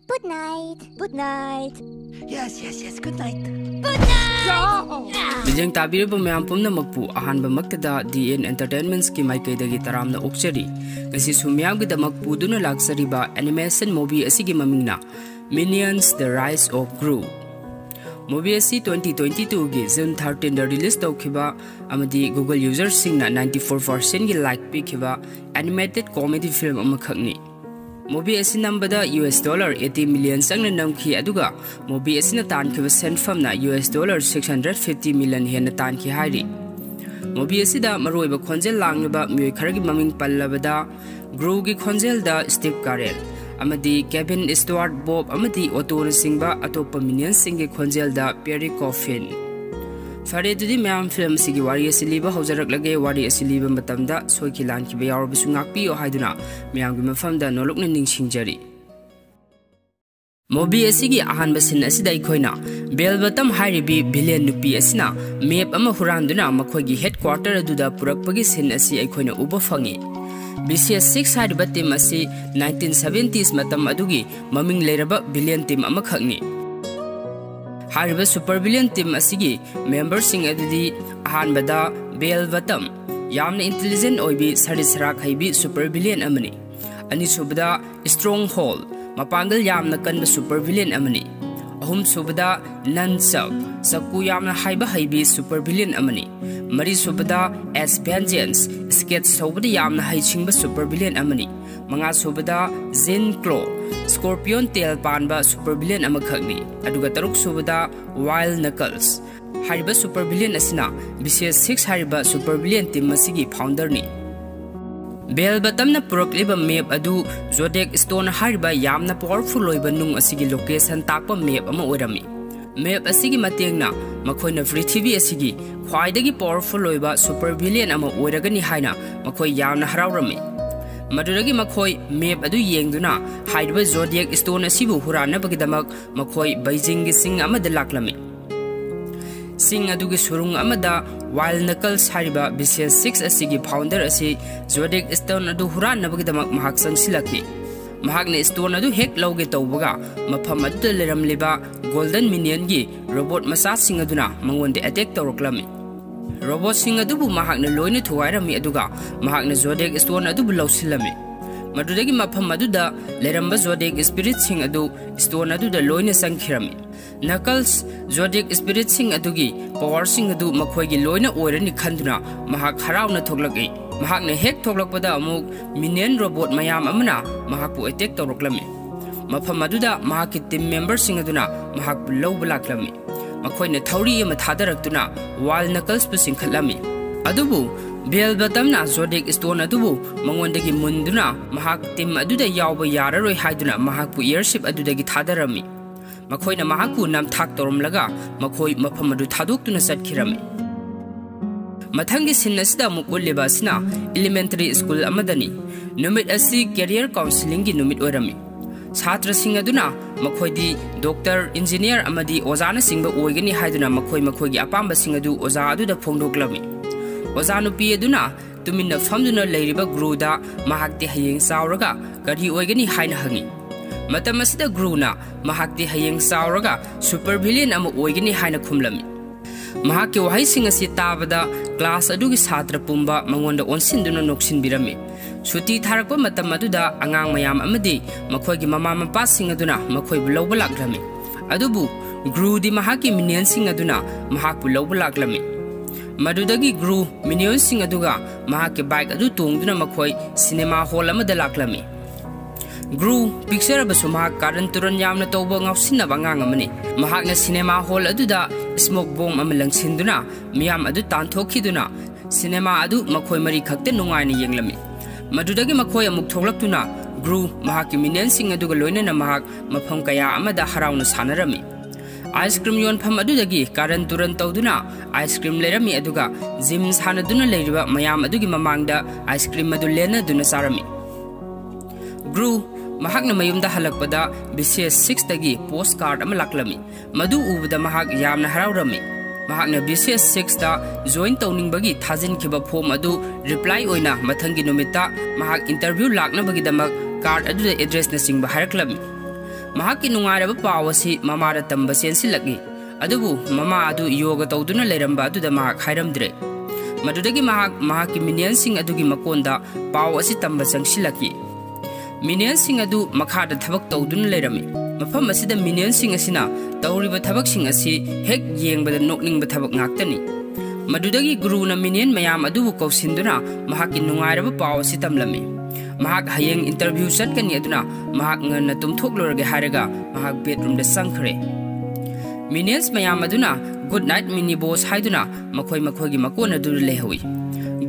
Good night. Good night. Yes. Good night. Good night. Bijeng tabiriba mayam pumna makpu ahanba maktada DN Entertainments ki maikaidagi taramna okchari ngasi sumyam gi damak puduna laksariba animation movie asigi mamingna Minions: The Rise of Gru. Movie asi 2022 gi June 13 da release tawkhiba amadi Google users singna 94% gi like pikhiba animated comedy film amakhakni. Movie asi nambada $80 million sangna namkhi aduga movie asi na tankhiba senfamna $650 million hena tankhi hairi. Movie asi da maroiba khonjel langba myoy kharagi maming pallabada Gru gi khonjel da Steve Carell amadi Kevin Stewart Bob amadi Otto singba atopa minions singe khonjel da Perry Coffin. Fare dudi mayam film sigi wari asiliba haujarak lage wari asiliba matamda soiki lan ki bayar bisu ngakpi o haiduna mayam gi mafamda nolokna ningsingjari. Movie asigi ahan basin asida ikhoina Belbatam hairibi villain nupi asina map ama huranduna makhogi headquarter aduda purakpagi sin asi ikhoina uba fangi. BCS6 hariba team asi 1970s matam adugi maming leiraba villain team amakhakni. Hariba super villain team asigi members sing adudi ahanbada Belbatam yamna intelligent oibi sarisrak haibi super villain amani. Anisubada Stronghold mapangal yamna kanba super villain amani. Ahum subada Nansab saku yamna haiba haibi super villain amani. Mari subada as Vengeance sketch sobada yamna haichingba super villain amani. Manga subada Zen Claw Scorpion tail panba super villain amakhakni. Aduga taruk subada Wild Knuckles hariba super villain asina BCS6 hariba super villain team masigi founder ni. Belbatam na purakliba map adu Zodiac Stone hariba yamna powerful oiba nung asigi location takpa map ama oirami. Map asigi matengna makoina Prithvi asigi khwaidagi powerful oiba super villain ama oiragani haina makoi yamna haraurami. Maduragi makoi map adu yengduna hariba Zodiac Stone asibu huranabagidamak makoi Beijing gi sing amada laklami. Sing adugi surung amada Wild Knuckles hariba BCS6 asigi founder asi Zodiac Stone adu huranabagidamak mahak sangsilaki. Mahakne Stone adu hek lauge tawbaga mafam adu leramliba Golden Minion gi robot masa sing aduna mangonde attack tawroklami. Robot sing adubu mahakne loina thuwairami aduga mahakne Zodiac Stone adu bulausilami. Madudagi mafam aduda leramba Zodiac Spirit sing adu Stone aduda loina sangkhirami. Knuckles Zodiac Spirit sing adugi power sing adu makhoigi loina oirani khanduna mahak harauna thoglaki. Mahakne hek thoglakpada amuk minion robot mayam amana mahakpu attack tawroklami. Mafam aduda mahaki team member sing aduna mahakpu lawba laklami. Makhoina thauri ama thadarakduna Wild Knuckles pu singkhatlami. Adubu Belbatamna Zodiac Stone adubu mangondagi munduna mahak team aduda yawba yararoi haiduna mahakpu airship adudagi thadarami. Makhoina mahakpu namthak tawromlaga makhoi mafam adu thadoktuna satkhirami. Mathangi sin asida mukulliba asina elementary school amadani numit asi career counseling gi numit oirami. Chhatra sing aduna makhoidi doctor engineer amadi ozana singba oigani haiduna makhoi gi apamba sing adu oza adu da phongdoklami. Oza nupi aduna tuminna famduna leiriba Gruda mahakti hayeng sauraga kari oigani haina hangi. Matam asida Gruna mahakti hayeng sauraga super villain ama oigani haina khumlami. Mahaki wahai sing asi tabada class adugi satra pumba mangonda onsinduna noksinbirami. Suti tharakpa matam aduda angang mayam amadi makhoigi mama mapa sing aduna makhoibu lawba laklami. Adubu Gru di mahaki minion sing aduna mahakpu lawba laklami. Madudagi Gru minion sing aduga mahaki bike adu tongduna makhoi cinema hall amada laklami. Gru picture abasu mahak karan turan yamna tawba ngawsinaba ngang amani. Mahakna cinema hall aduda smoke bomb amalang sinduna miyam adu tanthokiduna cinema adu makhoi mari khakte nungaina yenglami. Madudagi makhoi amuk thoklaktuna Gru mahaki minion sing aduga loinana mahak mafam kaya amada harauna sanarami. Ice cream yon pham adudagi karan turan tawduna ice cream lerami aduga gym sanaduna leiriba mayam adugi mamangda ice cream adu lena duna sarami. Gru mahakna mayumda halakpada BCS6 dagi postcard ama laklami. Madu ubada mahak yamna haraurami. Mahakna BCS6 ta join tawningbagi thajin khiba form adu reply oina mathangi numita mahak interview lakna bagi damak card adu address na singba haraklami. mahaki nungairaba paw asi mamada tamba sensilaki adubu mama adu yoga tawduna leiramba aduda mahak hairamdre madudagi mahaki minion sing adugi makonda paw asi tamba sangsilaki minion sing adu makhada thabak tawduna leirami mafam asida minion sing asina tawriba thabak sing asi hek yengbada nokningba thabak ngaktani madudagi guru na minion mayam adubu kausinduna mahaki nungairaba paw asi tamlami mahak hayeng interview satkani aduna mahak ngana tumthoklorage haraga mahak bedroom da sangkhre minions mayam aduna good night mini boss haiduna makhoi gi makona dur lehawi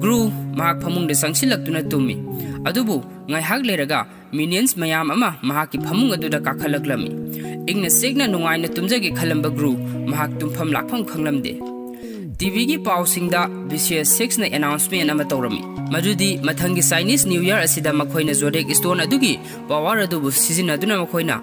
guru mahak phamung da sangsilaktuna tumi adubu ngai hak leraga minions mayam ama mahaki phamung aduda kakhalaklami ingna segna nungaina tumjagi khalamba guru mahak tumpham lakpham khanglamde TV gi pausingda BCS 6 na announcement ama tawrami madudi mathangi Chinese New Year asida makhoina Zodiac Stone adugi power adubu sizinaduna makhoina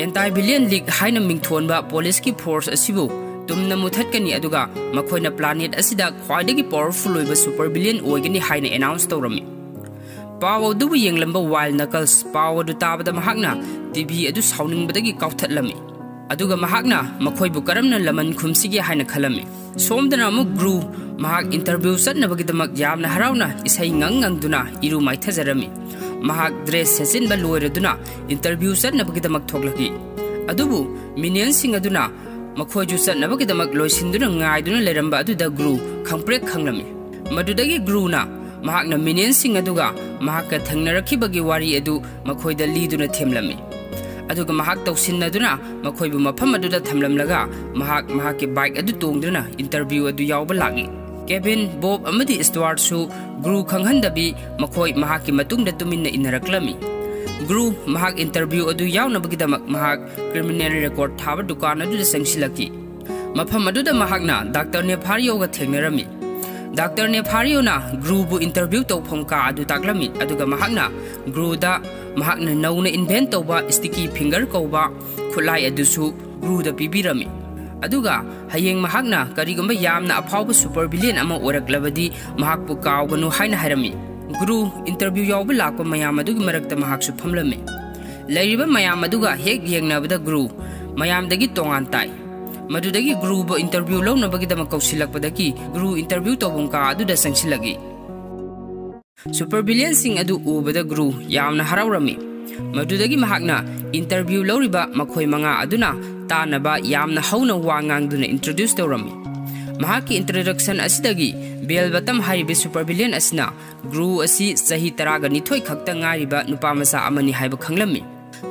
anti-billion league haina mingthonba police ki force asibu tumna muthatkani aduga makhoina planet asida khwaidagi powerful oiba super billion oigani haina announce tawrami power dubu yenglamba wild knuckles power du tabada mahakna TV adu sauningbadagi kauthatlami aduga mahakna makhoibu karamna laman khumsigi haina khalami somdana mu gru mahak interview satnabagidamak yamna harawna isai ngangduna iru maithajarami mahak dress sesin ba loiraduna interview satnabagidamak thoklaki adubu minion sing aduna makhoju satnabagidamak loisinduna ngaiduna leramba aduda gru khangprek khanglami madudagi gru na mahakna minion sing aduga mahakka thangnarakibagi wari adu makhoida liduna themlami aduga mahak tawsinnaduna makhoibu mafam aduda thamlamlaga mahak bike adu tongduna interview adu yawba lagi Kevin Bob amadi Stuart su guru khanghandabi makhoi mahaki matungda tuminna inaraklami guru mahak interview adu yawnabagidamak mahak criminal record thaba dukan adu sangsilaki mafam aduda mahakna Dr. Nephario ga thengnarami Dr. Nephario na guru bu interview tawpham ka adu taklami aduga mahakna guru da mahakna nauna invent tawba sticky finger kawba khulai adusu guru da pibirami aduga hayeng mahakna karigamba yamna afawba super billion ama oraklabadi mahakpu kawganu haina harami guru interview yawba lakpa mayam adugi marakta mahaksu phamlame leiriba mayam aduga hek yengnabada guru mayamdagi tongan tai madudagi guru bo interview lawnabagidama kausilakpadaki guru interview tawbumka aduda sangsilagi super billion sing adu ubada guru yamna harawrami madudagi mahakna interview lawriba makhoi manga aduna tanaba yamna hauna wangangduna introduce tawrami mahaki introduction asidagi belbatam haribe super billion asna guru asi sahi taraga nithoi khakta ngariba nupa masa amani haiba khanglami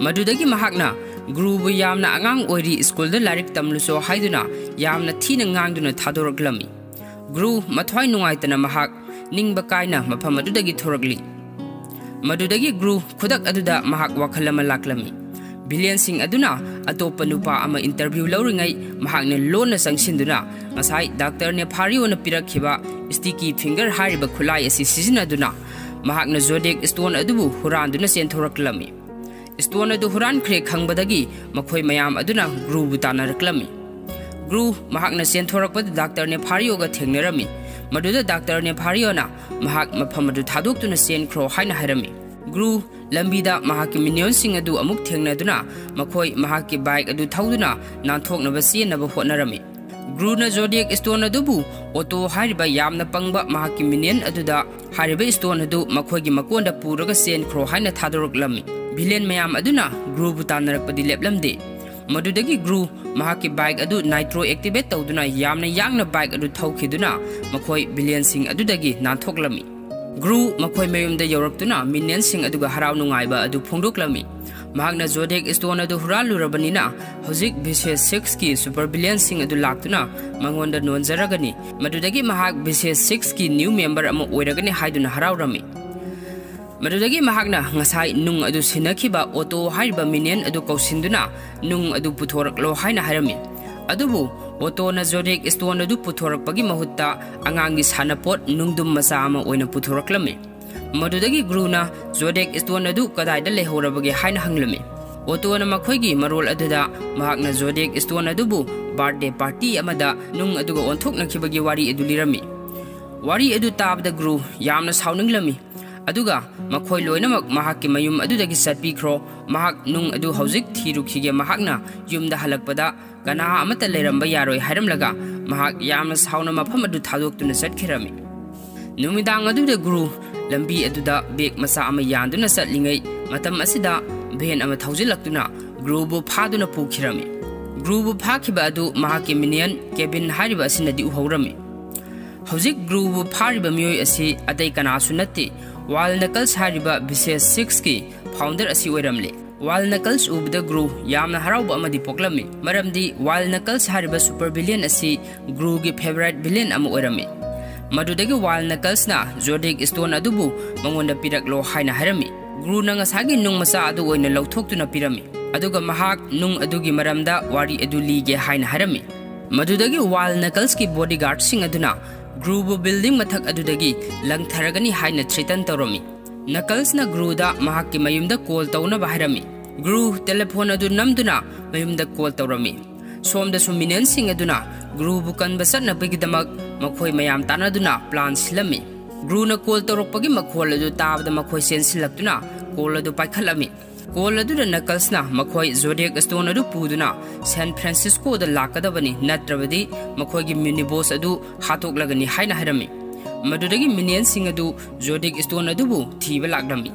madudagi mahakna guru bu yamna angang oiri school da larik tamluso haiduna yamna thina ngangduna thadoraklami guru mathwai nungaitana mahak ningba kaina mafam adudagi thorakli madudagi guru khudak aduda mahak wakhalama laklami billion sing aduna atopa nupa ama interview lawringai mahakne lona sangsinduna ngasai Dr. Nephario na pirakhiba sticky finger hariba khulai asi sizinaduna mahakna Zodiac Stone adubu huranduna senthoraklami stone adu huran khre khangbadagi makhoi mayam aduna guru butanaraklami guru mahakna senthorakpa Dr. Nephario ga thengnerami maduda Dr. Nephario na mahak mafam adu thadoktuna sen khro haina harami guru lambida mahaki minion sing adu amuk thengnaduna makhoi mahaki bike adu thauduna nanthoknaba senaba hotnarami guru na Zodiac Stone adubu auto hariba yamna pangba mahaki minion aduda hariba stone adu makhoi gi makonda puraga sen khro haina thadoroklami villain mayam aduna guru butanarakpadi leplamde madudagi guru mahaki bike adu nitro activate tawduna yamna yangna bike adu thaukhiduna makhoi billion sing adudagi nanthokhlami guru makhoi mayumda yoraktuna minion sing aduga haraw nungaiba adu phongdoklami mahakna Zodiac Stone adu huralurabanina hozik BCS 6 ki super billion sing adu laktuna mangonda nonjaragani madudagi mahak BCS 6 ki new member ama oiragani haiduna harawrami madudagi mahakna ngasai nung adu sinakhiba auto hariba minion adu kausinduna nung adu puthoraklo haina harami adubu auto na Zodiac Stone adu puthorakpagi mahutta angangi sanapot nungdum masa ama oina puthoraklami madudagi guru na Zodiac Stone adu kadaida lehorabagi haina hanglami auto na makhoigi marol aduda mahakna Zodiac Stone adubu birthday party amada nung aduga onthoknakhibagi wari adu lirami wari adu tabda guru yamna saunanglami aduga makhoi loinamak mahak ki mayum adudagi satpikhro mahak nung adu hauzik thirukhige mahakna yumda halakpada kana amata leiramba yaroi hairamlaga mahak yamna sauna mafam adu thadoktuna satkhirami numidang aduda guru lambi aduda bek masa ama yanduna satlingai matam asida ben ama thaujilaktuna guru bu phaduna pukhirami guru bu phakhiba adu mahak ki minion Kevin hariba asinadi uhorami hauzik guru bu phariba miyoi asi adai kana sunati Wall Knuckles hariba BCS6 ki founder asi oiramle Wall Knuckles ubda guru yamna harauba amadi poklami maramdi Wall Knuckles hariba super villain asi guru gi favorite villain ama oirami madudagi Wall Knuckles na Zodiac Stone adubu mangonda piraklo haina harami guru na ngasagi nung masa adu oina lauthoktu na pirami aduga mahak nung adugi maramda wari adu lige haina harami madudagi Wall Knuckles ki bodyguard sing aduna group building mathak adudagi langtharagani haina threaten tawrami Knuckles na guru da mahak ki mayumda call tawna baharami guru telephone adu namduna mayumda call tawrami somda minion sing aduna guru bukan basat na bigidamak makhoi mayam tanaduna plan silami guru na call tawrokpagi makhol adu tabda makhoi sensilaktuna call adu paikhalami call adu Knuckles na makhoi Zodiac Stone adu puduna San Francisco da lakadabani natrabadi makhoi gi minibus adu hatoklagani haina harami madudagi minion sing adu Zodiac Stone adu bu thiba lakdami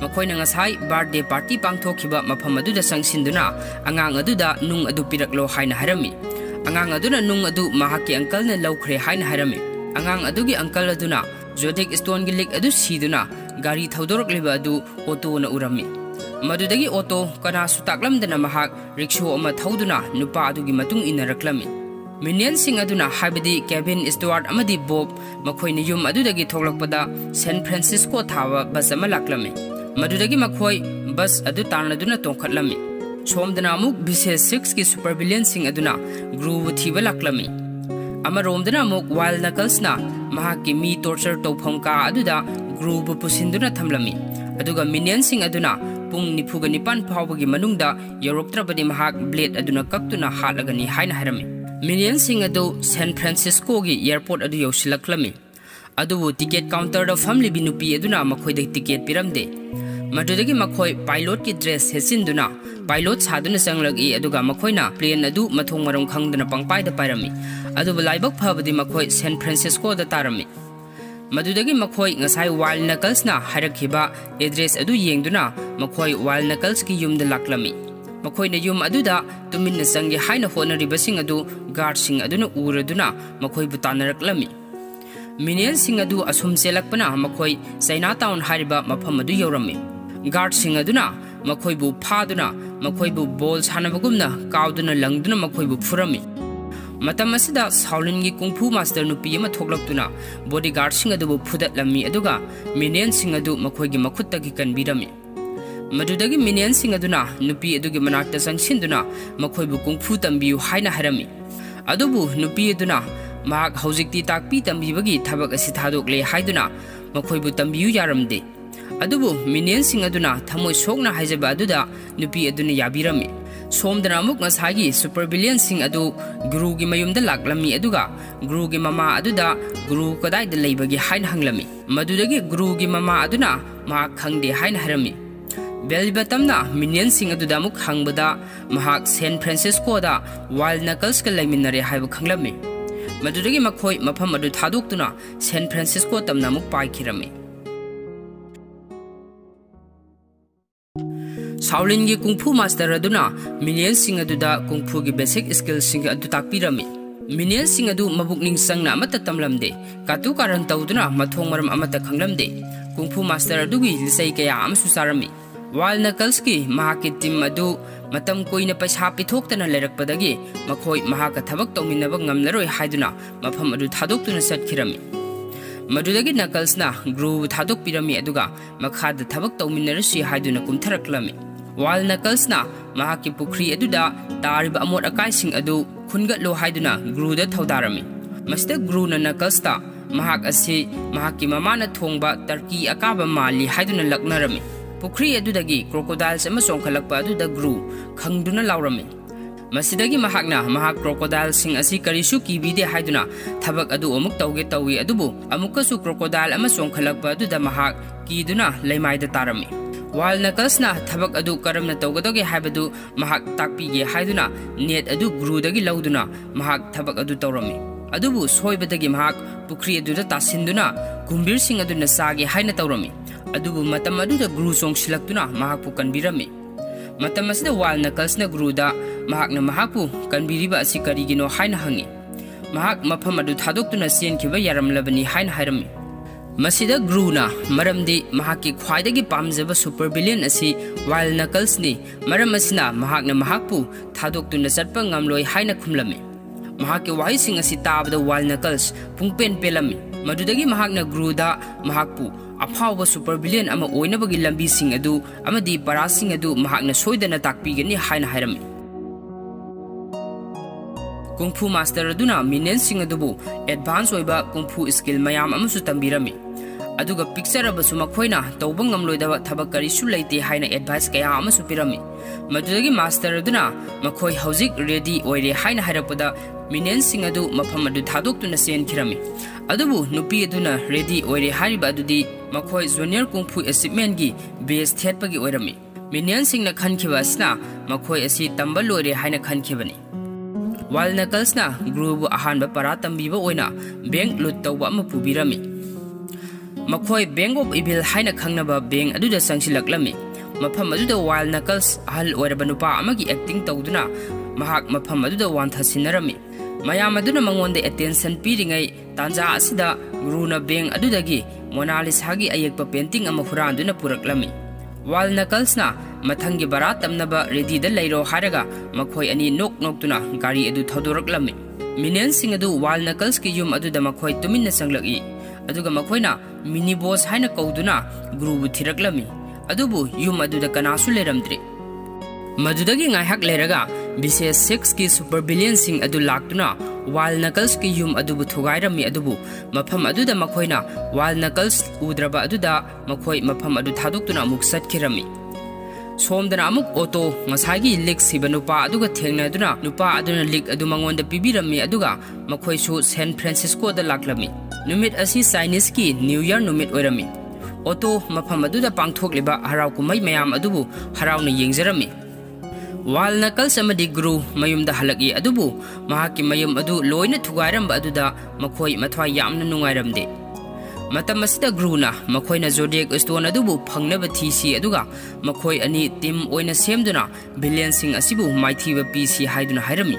makhoi na ngasai birthday party pangthokhiba mafam adu da sangsinduna angang adu da nung adu piraklo haina harami angang adu na nung adu mahaki uncle na laukhre haina harami angang adu gi uncle adu na Zodiac Stone gi lik adu siduna gari thodorok leba adu auto na urami madudagi auto kana sutaklamdana mahak rickshaw ama thauduna nupa adugi matung inaraklami minion sing aduna habidi Kevin Stewart amadi Bob makhoi ni yum adudagi thoklakpada San Francisco thawa bus ama laklami madudagi makhoi bus adu tarnaduna tongkhatlami somdana amuk BCS6 ki super villain sing aduna group thiba laklami amaromdana amuk Wall Knuckles na mahak ki mi torture tawpham ka aduda group pusinduna thamlami aduga minion sing aduna pung nipuga nipan phawbagi manungda yoroktrabadi mahak blade aduna kaktuna halagani haina harami minion sing adu San Francisco gi airport adu yosilaklami adu ticket counter da family binupi aduna makhoi da ticket piramde madudagi makhoi pilot ki dress hesinduna pilot saduna sanglagi aduga makhoina plane adu mathong marom khangdana pangpai da pairami adu laibak phabadi makhoi San Francisco da tarami madudagi makhoi ngasai Wall Knuckles na harakhiba address adu yengduna makhoi Wall Knuckles ki yumda laklami makhoi na yum aduda tumin na sangi haina honariba sing adu guard sing aduna uraduna makhoi butanaraklami minion sing adu asum selakpana makhoi Chinatown hariba mafam adu yorami guard sing aduna makhoi bu phaduna makhoi bu ball sanabagumna kauduna langduna makhoi bu phurami matam asida Shaolin gi kung fu master nupi ama thoklaktuna bodyguard sing adu phudatlami aduga minion sing adu makhoi gi makhutta gi kanbirami madudagi minion sing aduna nupi adugi manakta sangsinduna makhoi bu kung fu tambiu haina harami adubu nupi aduna mahak haujikti takpi tambibagi thabak asi thadokle haiduna makhoi bu tambiu yaramde adubu minion sing aduna thamoi sokna haijaba aduda nupi aduna yabirami somdana amuk ngasagi super villain sing adu guru gi mayumda laklami aduga guru gi mama aduda guru kadai da leibagi hain hanglami madudagi guru gi mama aduna ma khangde hain harami belbatamna minion sing aduda muk hangbada mahak San Francisco da Wall Knuckles ka laiminare haiba khanglami madudagi makhoi mafam adu thadoktuna San Francisco tamna muk paikhirami Shaolin gi kung fu master aduna minion sing aduda kung fu gi basic skills sing adu takpirami minion sing adu mabuk ning sangna amata tamlamde katu karan tawduna mathong maram amata khanglamde kung fu master adu gi lisai kaya am susarami Wall Knuckles ki mahaki team adu matam koina paisa pithoktana lerakpadagi makhoi mahaka thabak tawminaba ngamlaroi haiduna mafam adu thadoktuna satkhirami madudagi Knuckles na group thadok pirami aduga makhada thabak tawminarasi haiduna kumtharaklami Wall Knuckles na mahaki pukri aduda tariba amot akai sing adu khungatlo haiduna guru da thaudarami masta guru na Knuckles ta mahak asi mahaki mamana thongba turkey akaba mali haiduna laknarami pukri adudagi crocodiles ama songkhalakpa aduda guru khangduna laurami मसिदगी महाकना महाक crocodile सिंग असी करिसु कीबीदे हाइदुना थबक अदु अमुक तौगे तौई अदुबु अमुकसु crocodile अमा सोंखलकपा अदुदा महाक कीदुना लेमाइदा तारमी wild नकल्सना थबक अदु करमना तौगदोगे हाइबदु महाक ताकपीगे हाइदुना नेट अदु ग्रुदगी लौदुना महाक थबक अदु तौरमी अदुबु सोइबदगी महाक पुखरी अदुदा तासिन्दुना कुंबीर सिंग अदुना सागे हाइना तौरमी अदुबु मतम अदुदा ग्रु सोंगसिलक्तुना महाकपु कनबिरमी मतम असिदा वाइल्ड नकल्सना ग्रुदा महाकना महाकपु कनबिरिबा असि करिगिनो हाइना हंगी महाक मफम अदु थादोक्तुना सेनखिबा यारमलबनी हाइना हाइरमी मसिदा ग्रुना मरमदी महाकी ख्वाइदगी पामजबा सुपर विलेन असि वाइल्ड नकल्सनी मरम असिना महाकना महाकपु थादोक्तुना चटपा ngamloi हाइना खुमलमी महाकी वाहिसिंग असि ताबदा वाइल्ड नकल्स पुंगपेन पेलमी मदुदगी महाकना ग्रुदा महाकपु अफावबा सुपर विलेन अमा ओइनबगी लंबीसिंग अदु अमदी परासिंग अदु महाकना सोइदना ताकपीगनी हाइना हाइरमी कुंफू मास्टर अदुना मिनेन सिंग अदुबु एडवांस ओइबा कुंफू स्किल मयाम अमसु तंबिरमी अदुगा पिक्चर अबसु मखोइना तौबा ngamloidaba थबक करिसु लेते हाइना एडवाइस कया अमसु पिरमी मदुदगी मास्टर अदुना मखोइ हौजिक रेडी ओइरे हाइना हाइरपदा मिनेन सिंग अदु मफम अदु थादोक्तुना सेनखिरमी अदुबु नुपी अदुना रेडी ओइरे हारिबा अदुदी मखोइ जूनियर कुंफू अचीवमेंट गी बेस थेटपगी ओइरमी मिनेन सिंगना खनखिबा असना मखोइ असि तंबा लोइरे हाइना खनखिबनी वाइल्ड नकल्सना ग्रुबु अहानबा परा तंबीबा ओइना बैंक लूट तौबा अमा पुबिरमी मखोइ बैंक ऑफ इविल हाइना खंगनबा बैंक अदुदा संगसिलक्लमी मफम अदुदा वाइल्ड नकल्स अहल ओइरबा नुपा अमागी एक्टिंग तौदुना महाक मफम अदुदा वांथसिनरमी मयाम अदुना मंगोंदे अटेंशन पीरिङै तांजा असिदा ग्रुना बैंक अदुदगी मोनालिसागी अयेकपा पेंटिंग अमा हुरांदुना पुरक्लमी वाइल्ड नकल्सना मथंगी बरा तमनबा रेडीदा लैरो हारगा मखोइ अनि नोक नोक्तुना गाड़ी अदु थौदोरक्लमी मिनेन सिंग अदु वाइल्ड नकल्स की युम अदुदा मखोइ तुमिन्ना संगलगी अदुगा मखोइना मिनी बॉस हाइना कौदुना ग्रुबु थिरक्लमी अदुबु युम अदुदा कनासु लेरमद्रे मदुदगी ngaihak leraga विशेष 6 की सुपर विलेन सिंग अदु लाक्तुना वाइल्ड नकल्स की युम अदुबु थुगाइरमी अदुबु मफम अदुदा मखोइना वाइल्ड नकल्स उद्रबा अदुदा मखोइ मफम अदु थादोक्तुना अमुक सटखिरमी सोमदना अमुक ऑटो ngसागी लिक सिबा नुपा अदुगा थेंगनादुना नुपा अदुना लिक अदु मंगोंदा पिबिरमी अदुगा मखोइसु सैन फ्रांसिस्को दा लाक्लमी नुमित असि चाइनीज की न्यू ईयर नुमित ओइरमी ऑटो मफम अदुदा पांगथोकलिबा हराव कुमै मयाम अदुबु हरावना येंगजरमी वाइल्ड नकल्स अमदी ग्रु मयुमदा हलकी अदुबु महाकी मयुम अदु लोइना थुगाइरमबा अदुदा मखोइ मथ्वा यामना नुंगाइरमदे मतम असिदा ग्रुना मखोइना जोडिएक स्टोन अदुबु फंगनबा थीसी अदुगा मखोइ अनि टीम ओइना सेमदुना विलेन सिंग असिबु माइथीबा पीसी हाइदुना हाइरमी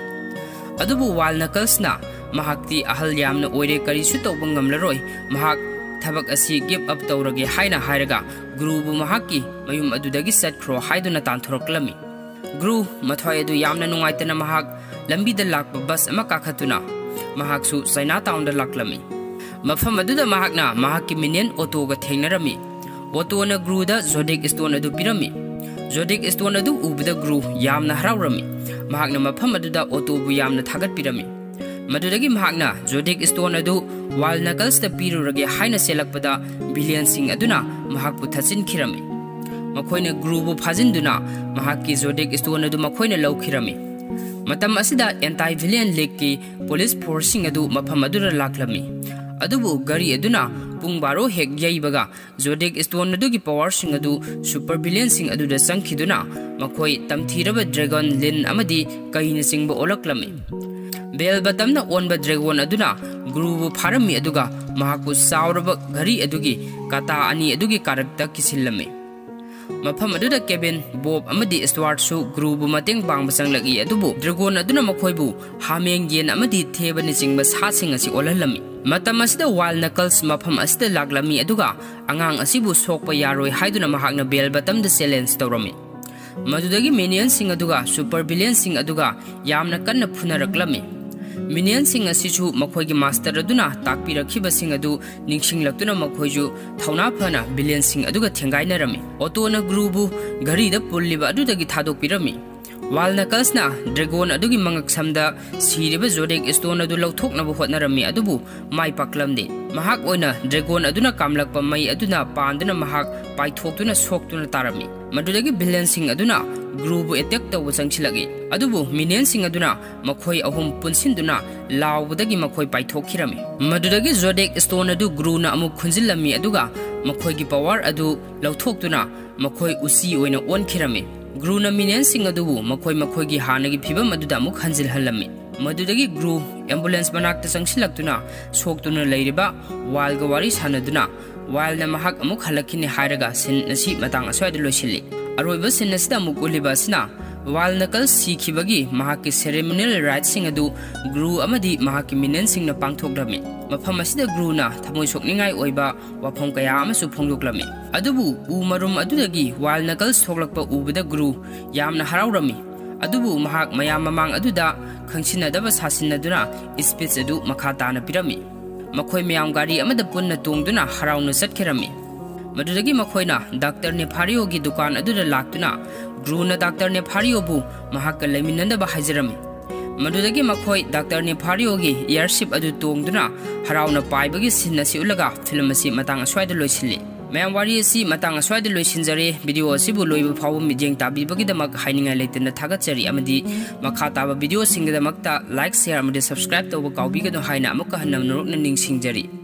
अदुबु वाइल्ड नकल्सना महाक्ति अहल यामना ओइरे करिसु तौबा ngamlaroi महाक थबक असि गिव अप तौरगे हाइना हाइरगा ग्रुबु महाकी मयुम अदुदगी सटख्रो हाइदुना तांथोरक्लमी ग्रु मथ्वाइ अदु यामना नुंगाइतना महाक लंबीदा लाकपा बस अमा काखतुना महाकसु चाइना टाउनदा लाक्लमी मफम अदुदा महाकना महाकी मिनेन ऑटोगा थेंगनरमी ऑटोना ग्रुदा जोडिक स्टोन अदु पिरमी जोडिक स्टोन अदु उबदा ग्रु यामना हरावरमी महाकना मफम अदुदा ऑटोबु यामना थागत पिरमी मदुदगी महाकना जोडिक स्टोन अदु वाइल्ड नकल्स दा पिरुरगे हाइना सेलकपदा विलेन सिंग अदुना महाकपु थचिनखिरमी मखोइना ग्रुबु फाजिनदुना महाकी जोडिक स्टोन अदु मखोइना लौखिरमी मतम असिदा एंटी विलेन लीग की पुलिस फोर्सिंग अदु मफम अदुरा लाक्लमी अदुबु गरी अदुना पुंग बारो हेक यैबगा जोडिक स्टोन अदुगी पावर सिंग अदु सुपर विलेन सिंग अदुदा संखिदुना मखोइ तमथीरबा ड्रैगन लिन अमदी कहिना सिंगबो ओलक्लमी बेल बतमना ओनबा ड्रैगन अदुना ग्रुबु फारमी अदुगा महाकु सावरबा गरी अदुगी काता अनि अदुगी कारकता किसिलमी मफम अदुदा केबिन बॉब अमदी स्टुअर्टसु ग्रुबु मतेंग पांगबा संगलगी अदुबु ड्रैगन अदुना मखोइबु हामेंग येन अमदी थेबनि चिंगबा सासिंग असि ओलहलमी मतम असिदा वाइल्ड नकल्स मफम असिदा लाक्लमी अदुगा अंगांग असिबु सोकपा यारोय हाइदुना महाकना बेल बतमदा चैलेंज तौरमी मदुदगी मिनियन सिंग अदुगा सुपर विलेन सिंग अदुगा यामना कन्ना फुनरक्लमी मिनियन सिंग असिसु मखोइगी मास्टर अदुना ताकपिरखिबा सिंग अदु निंगसिंगलक्तुना मखोइजु थौना फना विलेन सिंग अदुगा थेंगाइनरमी ऑटोना ग्रुबु घरीदा पुल्लिबा अदुदगी थादोकपिरमी Wal Knuckles-na dragon adugi mangak samda siriba Zodiac Stone adu lauthoknaba hotnarami adubu mai paklamde. Mahak oina dragon aduna kamlakpa mai aduna panduna mahak paithokduna soktuna tarami. Madudagi villain sing aduna Gru bu attack tawba changchilagi. Adubu minion sing aduna makhoi ahum punsinduna lawbudagi makhoi paithokirami. Madudagi Zodiac Stone adu Gru na amuk khunjilami aduga makhoi gi power adu lauthokduna makhoi usi oina onkirami. Gru na minion sing adubu makhoi gi hanagi phibam aduda amuk hanjil halami. Madudagi Gru ambulance manakta changsilaktuna soktuna leiriba wal ga wari sanaduna wal na mahak amuk halakini hairaga sin nasi matang aswai loisili. Aroiba sin nasida amuk uliba sina Wal Knuckles sikibagi mahaki ceremonial rites sing adu Gru amadi mahaki minion sing na pangthokdami. Mafam asida Gru na thamoi sokningai oiba wafam kaya amasu phongdoklami. Adubu marum adudagi Wal Knuckles thoklakpa ubada Gru yamna haraurami. Adubu mahak mayam mamang aduda khangsinadaba sasinaduna speech adu makhata na pirami. Makhoi mayam gari amada punna tongduna harauna satkirami. Madudagi makhoina Dr. Nefario gi dukan aduda laktuna Gru na Dr. Nefario bu mahakka leiminandaba hajirami. Madudagi makhoi Dr. Nefario gi airship adu tongduna harauna paibagi sin asi ulaga film asi matang aswaida loisili. Mayam wari asi matang aswaida loisinjare video asibu loiba phawu mijeng tabibagi damak hainingai leitena thagachari amadi makha taba video singdamakta like share amadi subscribe tawba kaubigado haina amukka hanam norokna ningsingjari.